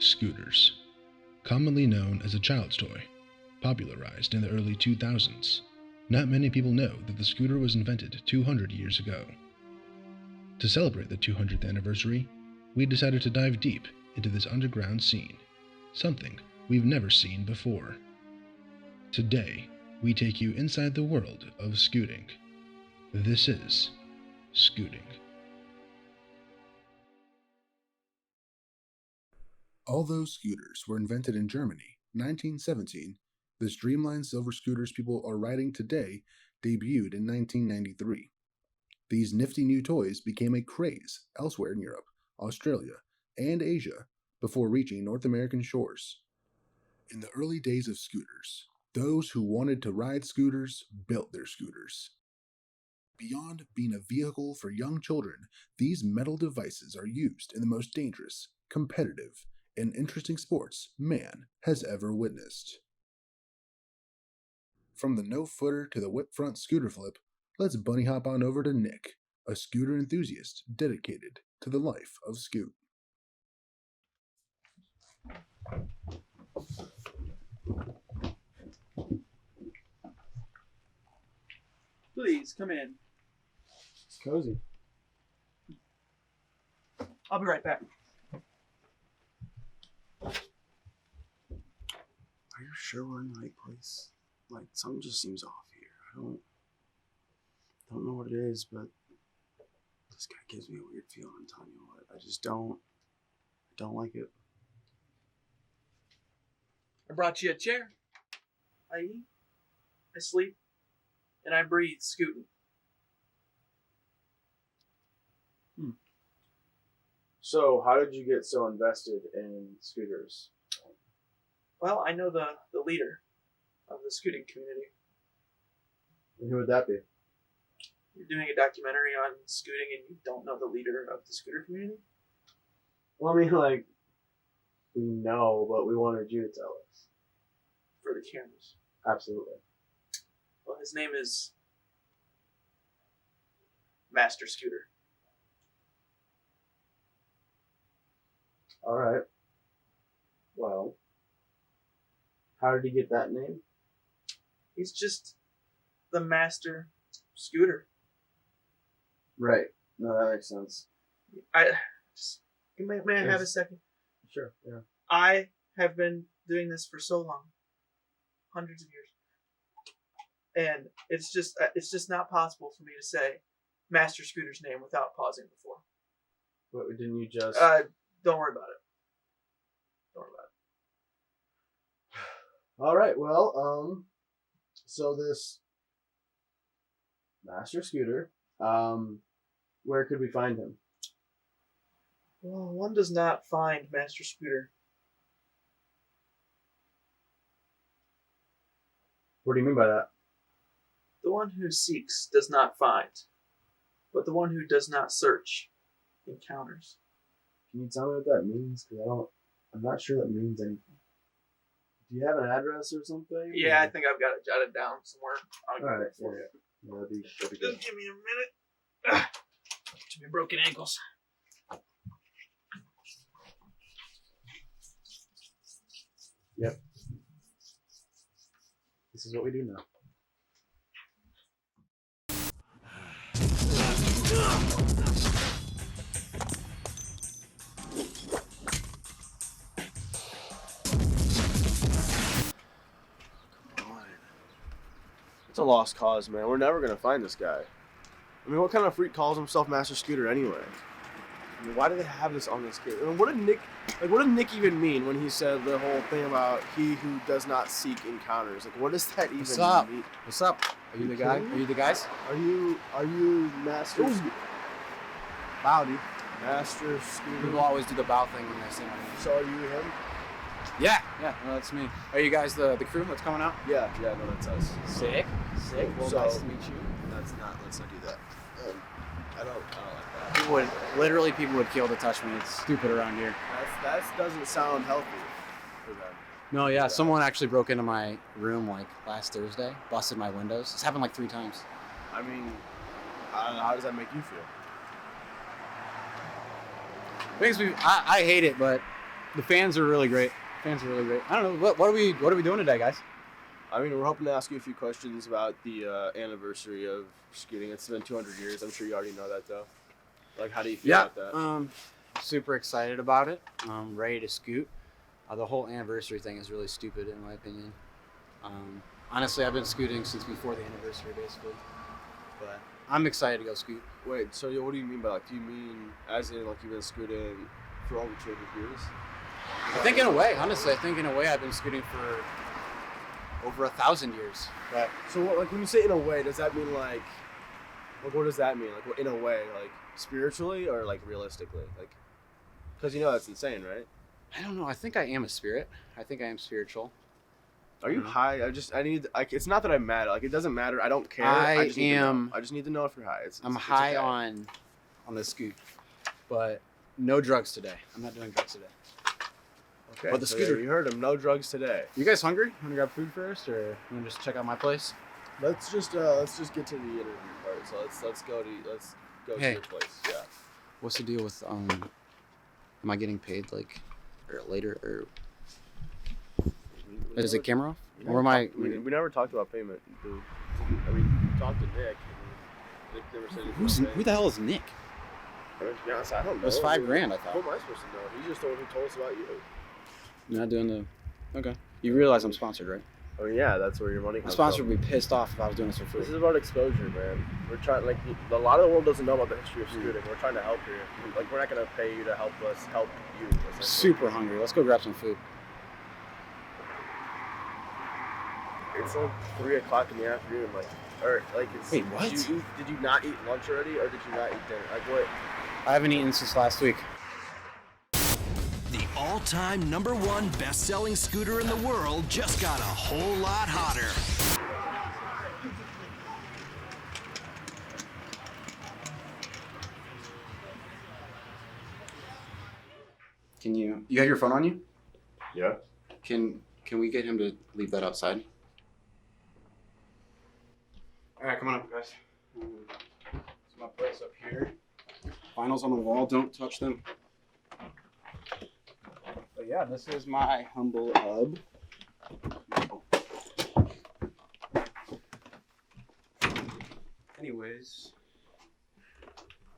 Scooters, commonly known as a child's toy, popularized in the early 2000s. Not many people know that the scooter was invented 200 years ago. To celebrate the 200th anniversary, we decided to dive deep into this underground scene, something we've never seen before. Today, we take you inside the world of scooting. This is Scooting. Although scooters were invented in Germany, 1917, the streamlined silver scooters people are riding today debuted in 1993. These nifty new toys became a craze elsewhere in Europe, Australia, and Asia before reaching North American shores. In the early days of scooters, those who wanted to ride scooters built their scooters. Beyond being a vehicle for young children, these metal devices are used in the most dangerous, competitive, and interesting sports man has ever witnessed. From the no-footer to the whip-front scooter flip, let's bunny hop on over to Nick, a scooter enthusiast dedicated to the life of Scoot. Please, come in. It's cozy. I'll be right back. Are you sure we're in the right place? Like, something just seems off here. I don't know what it is, but this guy gives me a weird feeling. I'm telling you what, I don't like it. I brought you a chair. I eat, I sleep, and I breathe scooting. So, how did you get so invested in scooters? Well, I know the leader of the scooting community. And who would that be? You're doing a documentary on scooting and you don't know the leader of the scooter community? Well, I mean, like, we know, but we wanted you to tell us. For the cameras. Absolutely. Well, his name is Master Scooter. All right. Well, how did he get that name? He's just the Master Scooter. Right. No, that makes sense. May I have a second? Sure. Yeah. I have been doing this for so long, hundreds of years, and it's just not possible for me to say Master Scooter's name without pausing before. But didn't you just? Don't worry about it. Don't worry about it. All right. Well, so this Master Scooter, where could we find him? Well, one does not find Master Scooter. What do you mean by that? The one who seeks does not find, but the one who does not search encounters. Can you tell me what that means? Because I'm not sure that means anything. Do you have an address or something? Yeah, I think I've got it jotted down somewhere. All right. Yeah. That'd be Just good. give me a minute. To be broken ankles. Yep. This is what we do now. It's a lost cause, man. We're never gonna find this guy. I mean, what kind of freak calls himself Master Scooter anyway? I mean, why do they have this on this kid? I mean, what did Nick even mean when he said the whole thing about he who does not seek encounters? Like, what does that even What's up? mean? What's up? Are you the guy? Are you the guys? Are you Master Scooter? Howdy. Master Scooter? People always do the bow thing when they say my name. So are you him? Yeah, no, that's me. Are you guys the crew that's coming out? Yeah, no, that's us. Sick. Well, So- nice to meet you. Let's not do that. I don't like that. People would kill to touch me. It's stupid around here. That doesn't sound healthy for them. No, yeah, someone actually broke into my room like last Thursday, busted my windows. It's happened like 3 times. I mean, how does that make you feel? I hate it, but The fans are really great. I don't know what are we doing today, guys? I mean, we're hoping to ask you a few questions about the anniversary of scooting. It's been 200 years. I'm sure you already know that, though. Like, how do you feel about that? Super excited about it. Ready to scoot. The whole anniversary thing is really stupid, in my opinion. Honestly, I've been scooting since before the anniversary, basically. But I'm excited to go scoot. Wait, so what do you mean by, like, do you mean as in, like, you've been scooting for over 200 years? I think in a way, honestly, I've been scooting for over 1,000 years. But So, like, when you say in a way, does that mean, like, what does that mean? Like, in a way, like, spiritually or, like, realistically? Like, because, that's insane, right? I don't know. I think I am a spirit. I think I am spiritual. Are you high? It's not that I'm mad. Like, it doesn't matter. I don't care. I just need to know. am- I just need to know if you're high. I'm it's high okay. on the scoot, but no drugs today. I'm not doing drugs today. Okay. But the so scooter- you heard him. No drugs today. You guys hungry? Want to grab food first, or you want to just check out my place? Let's just get to the interview part. So let's go to Hey. your place. Yeah. What's the deal with am I getting paid like or later or is the camera off? Or am I? We never talked about payment, dude. I mean, we talked to Nick. And Nick never said anything. Who the hell is Nick? I mean, to be honest, I don't know. It was $5,000, I thought. What am I supposed to know? He's just the one who told us about you. You're not doing the. Okay. You realize I'm sponsored, right? Oh yeah, that's where your money My comes sponsor from. would be pissed off if I was doing this for This free. is about exposure, man. We're trying, like, a lot of the world doesn't know about the history of scooting. We're trying to help here. Like, we're not gonna pay you to help us help you. essentially. Super hungry. Let's go grab some food. It's like 3 o'clock in the afternoon, it's. Wait, what? Did you not eat lunch already, or did you not eat dinner? Like, what? I haven't eaten since last week. The all-time #1 best-selling scooter in the world just got a whole lot hotter. Can you have your phone on you? Yeah. Can we get him to leave that outside? All right, come on up, guys. It's my place up here. Vinyls on the wall, don't touch them. But yeah, this is my humble hub. Anyways,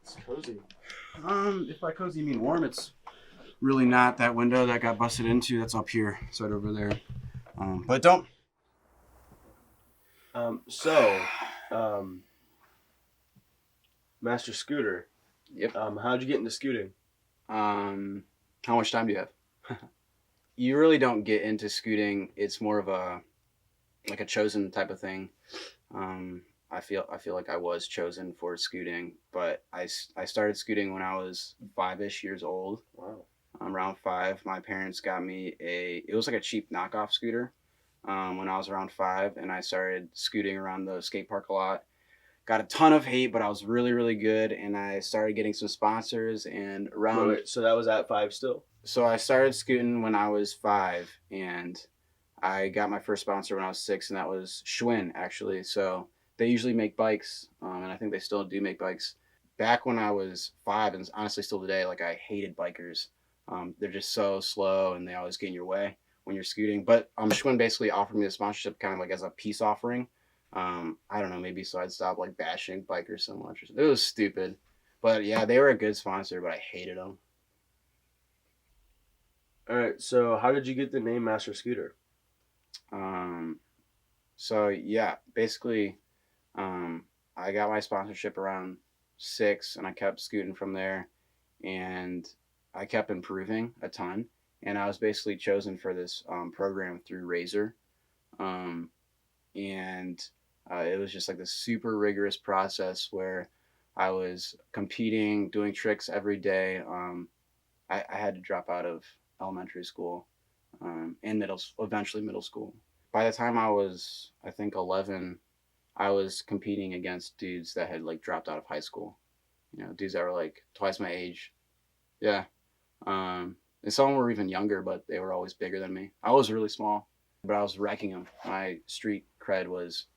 It's cozy. if by cozy you mean warm, it's really not. That window that got busted into, that's up here. It's right over there. But don't. Master Scooter. Yep. How'd you get into scooting? How much time do you have? You really don't get into scooting. It's more of a chosen type of thing. I feel like I was chosen for scooting, but I started scooting when I was 5-ish years old. Wow. Around 5, my parents got me it was like a cheap knockoff scooter when I was around 5, and I started scooting around the skate park a lot. Got a ton of hate, but I was really, really good, and I started getting some sponsors. And around Wait, so that was at 5 still? So I started scooting when I was 5, and I got my first sponsor when I was 6, and that was Schwinn, actually. So they usually make bikes, and I think they still do make bikes. Back when I was 5, and honestly still today, like, I hated bikers. They're just so slow, and they always get in your way when you're scooting. But Schwinn basically offered me the sponsorship kind of like as a peace offering. I don't know, maybe so I'd stop like bashing bikers so much. It was stupid. But yeah, they were a good sponsor, but I hated them. All right, so how did you get the name Master Scooter? So yeah, basically, I got my sponsorship around 6, and I kept scooting from there, and I kept improving a ton, and I was basically chosen for this program through Razor, and it was just like this super rigorous process where I was competing, doing tricks every day. I had to drop out of elementary school and eventually middle school. By the time I was, I think, 11, I was competing against dudes that had like dropped out of high school. Dudes that were like twice my age. Yeah. And some were even younger, but they were always bigger than me. I was really small, but I was wrecking them. My street cred was,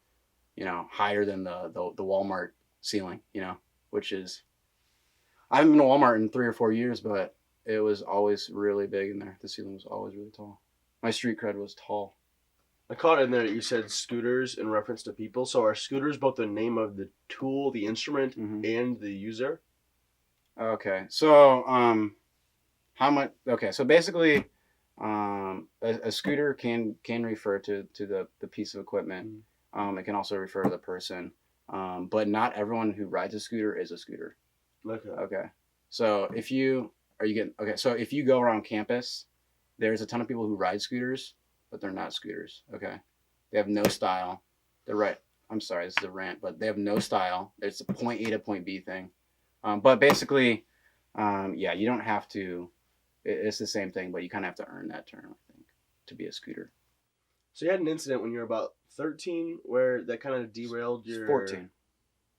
higher than the Walmart ceiling, which is, I haven't been to Walmart in 3 or 4 years, but it was always really big in there. The ceiling was always really tall. My street cred was tall. I caught in there that you said scooters in reference to people. So are scooters both the name of the tool, the instrument, and the user? Okay, so how much? Okay, so basically, a scooter can refer to the piece of equipment. It can also refer to the person, but not everyone who rides a scooter is a scooter. Okay. So if you so if you go around campus, there's a ton of people who ride scooters, but they're not scooters. Okay. They have no style. I'm sorry, this is a rant, but they have no style. It's a point A to point B thing. But basically, yeah, you don't have to. It's the same thing, but you kind of have to earn that term, I think, to be a scooter. So you had an incident when you were about 13 where that kind of derailed your... 14.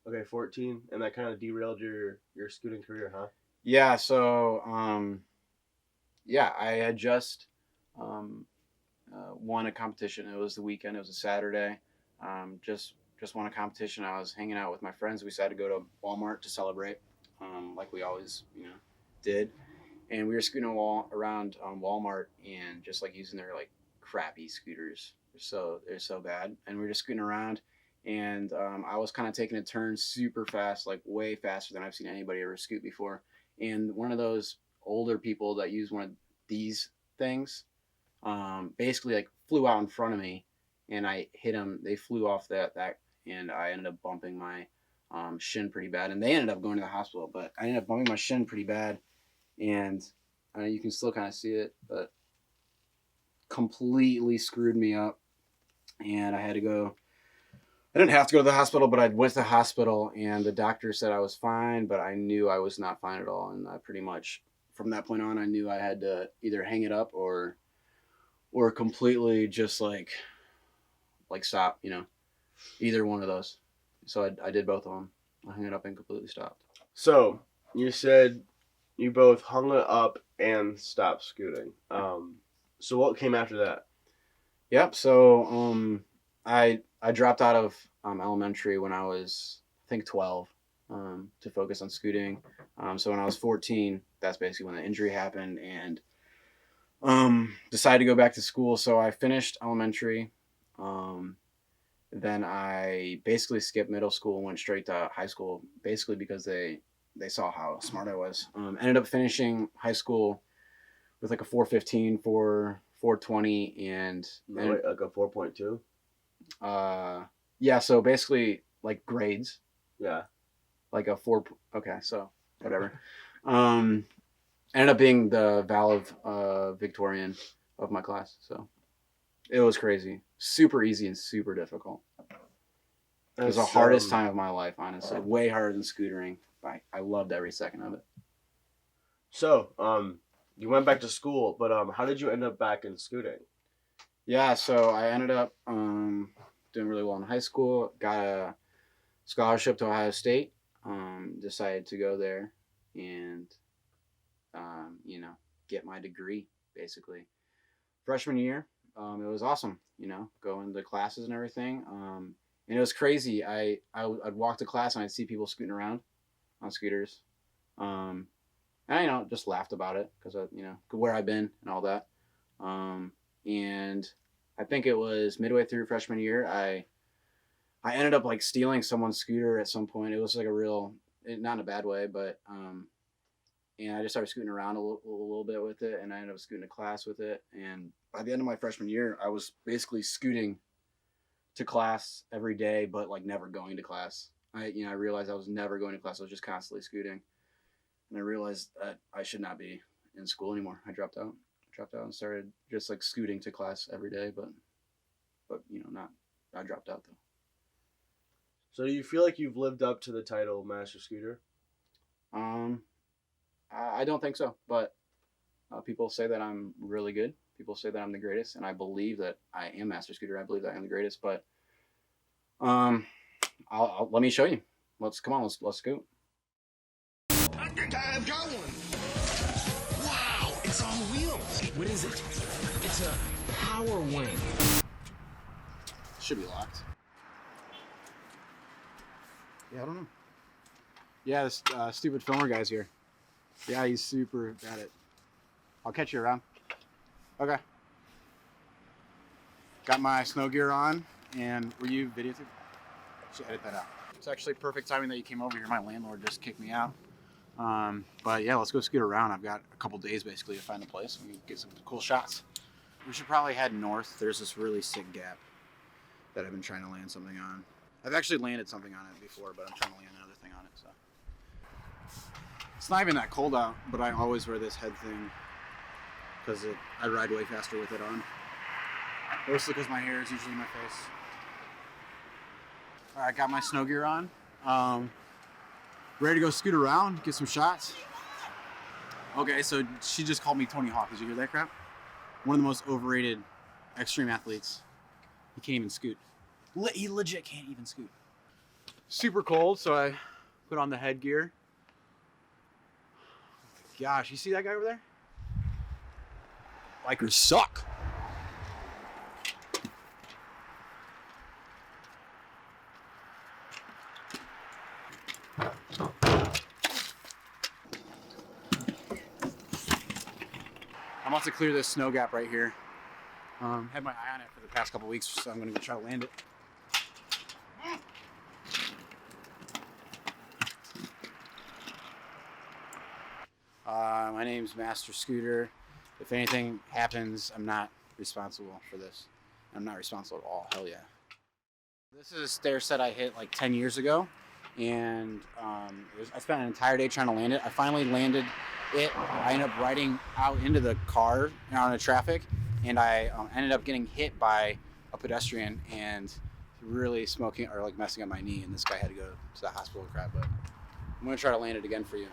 Okay, 14. And that kind of derailed your scooting career, huh? Yeah, so, yeah, I had just won a competition. It was the weekend. It was a Saturday. Just won a competition. I was hanging out with my friends. We decided to go to Walmart to celebrate, like we always, did. And we were scooting around Walmart and just like using their like crappy scooters. They're so bad. And we were just scooting around, and I was kind of taking a turn super fast, like way faster than I've seen anybody ever scoot before. And one of those older people that use one of these things, basically like flew out in front of me, and I hit them. They flew off that, and I ended up bumping my shin pretty bad. And they ended up going to the hospital, but I ended up bumping my shin pretty bad. And you can still kind of see it, but completely screwed me up. And I had to go. I didn't have to go to the hospital, but I went to the hospital, and the doctor said I was fine, but I knew I was not fine at all. And I pretty much, from that point on, I knew I had to either hang it up or completely just like stop, either one of those. So I did both of them. I hung it up and completely stopped. So you said you both hung it up and stopped scooting. So what came after that? Yep. So I dropped out of elementary when I was, I think, 12 to focus on scooting. So when I was 14, that's basically when the injury happened, and decided to go back to school. So I finished elementary. Then I basically skipped middle school and went straight to high school, basically because they saw how smart I was. Ended up finishing high school with like a 415, 420, and Wait, like a 4.2? Yeah, so basically like grades. Yeah. Like a 4. Okay, so whatever. Ended up being the valedictorian of my class. So it was crazy. Super easy and super difficult. It was the hardest time of my life, honestly. Way harder than scootering. I loved every second of it. So, you went back to school, but how did you end up back in scooting? Yeah, so I ended up doing really well in high school. Got a scholarship to Ohio State. Decided to go there and, get my degree, basically. Freshman year, it was awesome, going to classes and everything. And it was crazy. I'd walk to class and I'd see people scooting around on scooters. And I, just laughed about it because of, where I've been and all that. And I think it was midway through freshman year, I ended up like stealing someone's scooter at some point. It was like not in a bad way, but, and I just started scooting around a little bit with it, and I ended up scooting to class with it. And by the end of my freshman year, I was basically scooting to class every day, but like never going to class. I realized I was never going to class. I was just constantly scooting. And I realized that I should not be in school anymore. I dropped out and started just like scooting to class every day, but I dropped out though. So do you feel like you've lived up to the title Master Scooter? I don't think so, but people say that I'm really good. People say that I'm the greatest, and I believe that I am Master Scooter. I believe that I am the greatest, but I'll let me show you. Let's scoot. I think I have got one. Wow, it's on wheels. What is it? It's a power wing. Should be locked. Yeah, I don't know. Yeah, this stupid filmer guy's here. Yeah, he's super at it. I'll catch you around. Okay. Got my snow gear on, and were you videotaping? Should edit that out. It's actually perfect timing that you came over here. My landlord just kicked me out. But yeah, let's go scoot around. I've got a couple days basically to find a place and we can get some cool shots. We should probably head north. There's this really sick gap that I've been trying to land something on. I've actually landed something on it before, but I'm trying to land another thing on it. So it's not even that cold out, but I always wear this head thing because I ride way faster with it on. Mostly because my hair is usually in my face. All right, got my snow gear on. Ready to go scoot around, get some shots. Okay, so she just called me Tony Hawk. Did you hear that crap? One of the most overrated extreme athletes. He can't even scoot. He legit can't even scoot. Super cold, so I put on the headgear. Gosh, you see that guy over there? Bikers suck. I'm about to clear this snow gap right here. Had my eye on it for the past couple weeks, so I'm gonna go try to land it. My name's Master Scooter. If anything happens, I'm not responsible for this. I'm not responsible at all. Hell yeah. This is a stair set I hit like 10 years ago, and I spent an entire day trying to land it. I finally landed it. I ended up riding out into the car on the traffic, and I ended up getting hit by a pedestrian and really smoking or like messing up my knee, and this guy had to go to the hospital and crap, but I'm gonna try to land it again for you.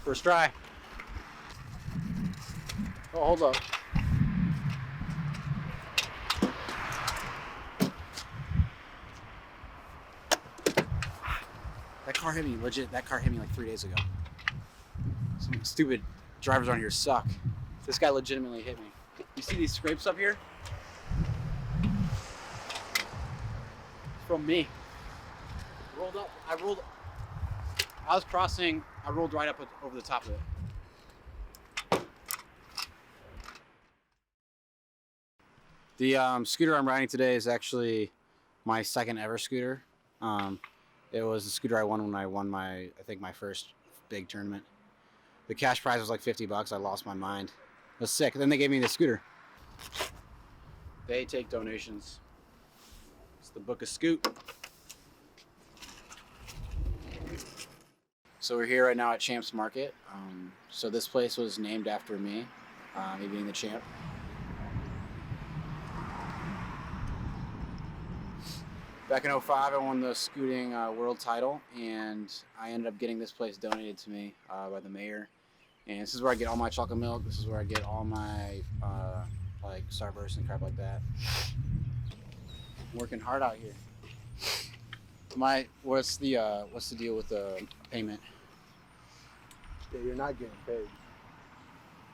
First try. Oh, hold up. That car hit me, legit. That car hit me like 3 days ago. Some stupid drivers on here suck. This guy legitimately hit me. You see these scrapes up here? From me. I was crossing, I rolled right up over the top of it. The scooter I'm riding today is actually my second ever scooter. It was the scooter I won when I won I think my first big tournament. The cash prize was like $50. I lost my mind. It was sick. Then they gave me the scooter. They take donations. It's the Book of Scoot. So we're here right now at Champs Market. So this place was named after me, me being the champ. Back in 05, I won the scooting world title, and I ended up getting this place donated to me by the mayor. And this is where I get all my chocolate milk. This is where I get all my like Starburst and crap like that. I'm working hard out here. What's the deal with the payment? Yeah, you're not getting paid.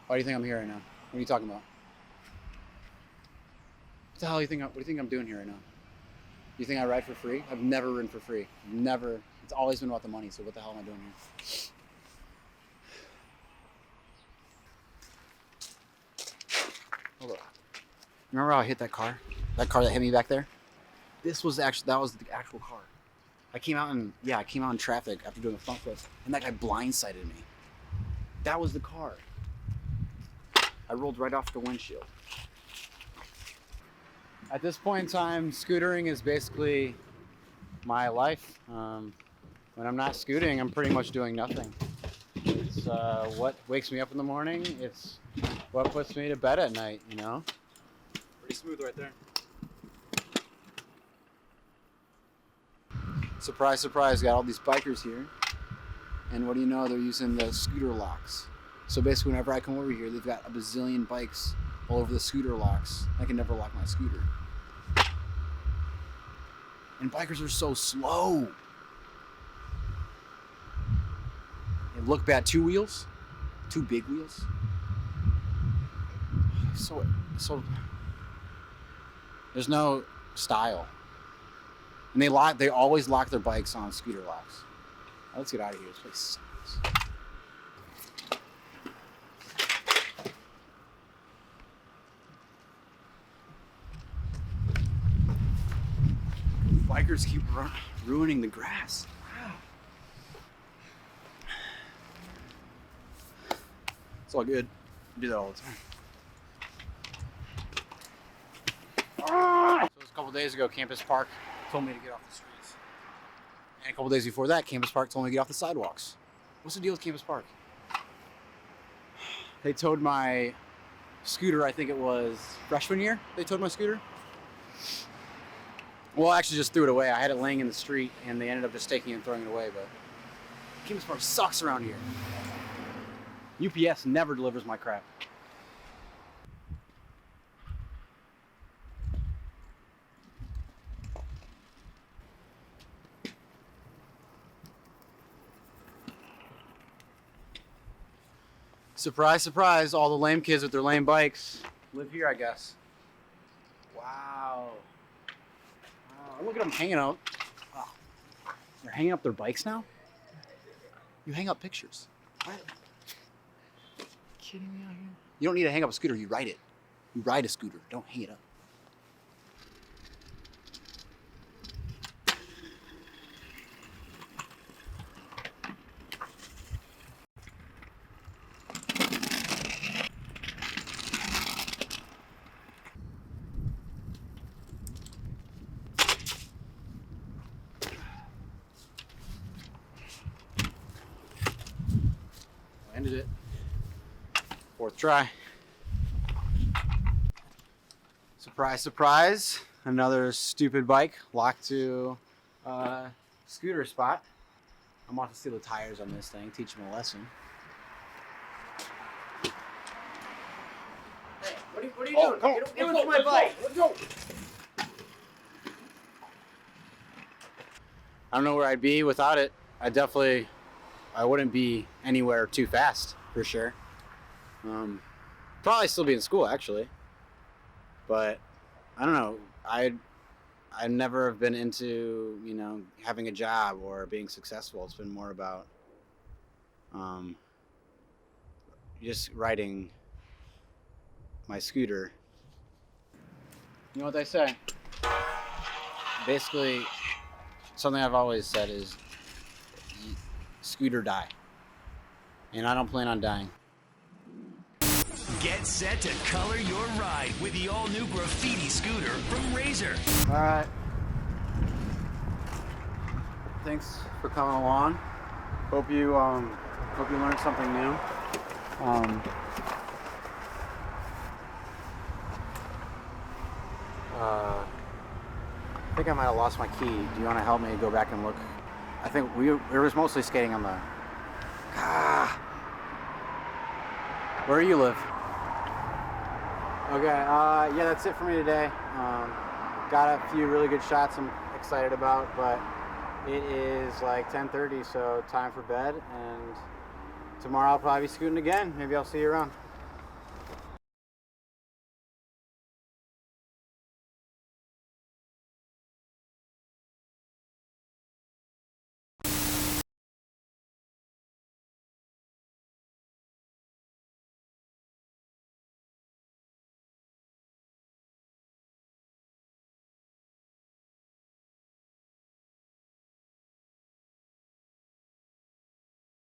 Why do you think I'm here right now? What are you talking about? What the hell do you think? What do you think I'm doing here right now? You think I ride for free? I've never ridden for free. Never. It's always been about the money. So what the hell am I doing here? Hold up. Remember how I hit that car? That car that hit me back there? That was the actual car. I came out in traffic after doing a front flip, and that guy blindsided me. That was the car. I rolled right off the windshield. At this point in time, scootering is basically my life. When I'm not scooting, I'm pretty much doing nothing. It's what wakes me up in the morning. It's what puts me to bed at night, you know? Pretty smooth right there. Surprise, surprise, got all these bikers here. And what do you know, they're using the scooter locks. So basically, whenever I come over here, they've got a bazillion bikes all over the scooter locks. I can never lock my scooter. And bikers are so slow. And look bad, 2 wheels, 2 big wheels. So There's no style. And they always lock their bikes on scooter locks. Let's get out of here. This place sucks. Bikers keep ruining the grass. Wow. It's all good. I do that all the time. So it was a couple days ago, Campus Park told me to get off the streets. And a couple days before that, Campus Park told me to get off the sidewalks. What's the deal with Campus Park? They towed my scooter, I think it was freshman year, they towed my scooter. Well, I actually just threw it away. I had it laying in the street, and they ended up just taking it and throwing it away, but Campus Park sucks around here. UPS never delivers my crap. Surprise, surprise, all the lame kids with their lame bikes live here, I guess. Wow. Look at them hanging out. Oh. They're hanging up their bikes now? You hang up pictures. What? Kidding me out here? You don't need to hang up a scooter, you ride it. You ride a scooter, don't hang it up. Ended it. Fourth try. Surprise, surprise. Another stupid bike locked to a scooter spot. I'm about to steal the tires on this thing, teach him a lesson. Hey, what are you doing? Get away from my bike. Let's go. I don't know where I'd be without it. I wouldn't be anywhere too fast, for sure. Probably still be in school, actually. But, I don't know. I never have been into, having a job or being successful. It's been more about just riding my scooter. You know what they say? Basically, something I've always said is, scooter die. And I don't plan on dying. Get set to color your ride with the all-new graffiti scooter from Razor. All right. Thanks for coming along. Hope you learned something new. I think I might have lost my key. Do you want to help me go back and look? I think we were mostly skating on the... Where do you live? Okay, yeah, that's it for me today. Got a few really good shots I'm excited about, but it is like 10:30, so time for bed, and tomorrow I'll probably be scooting again. Maybe I'll see you around.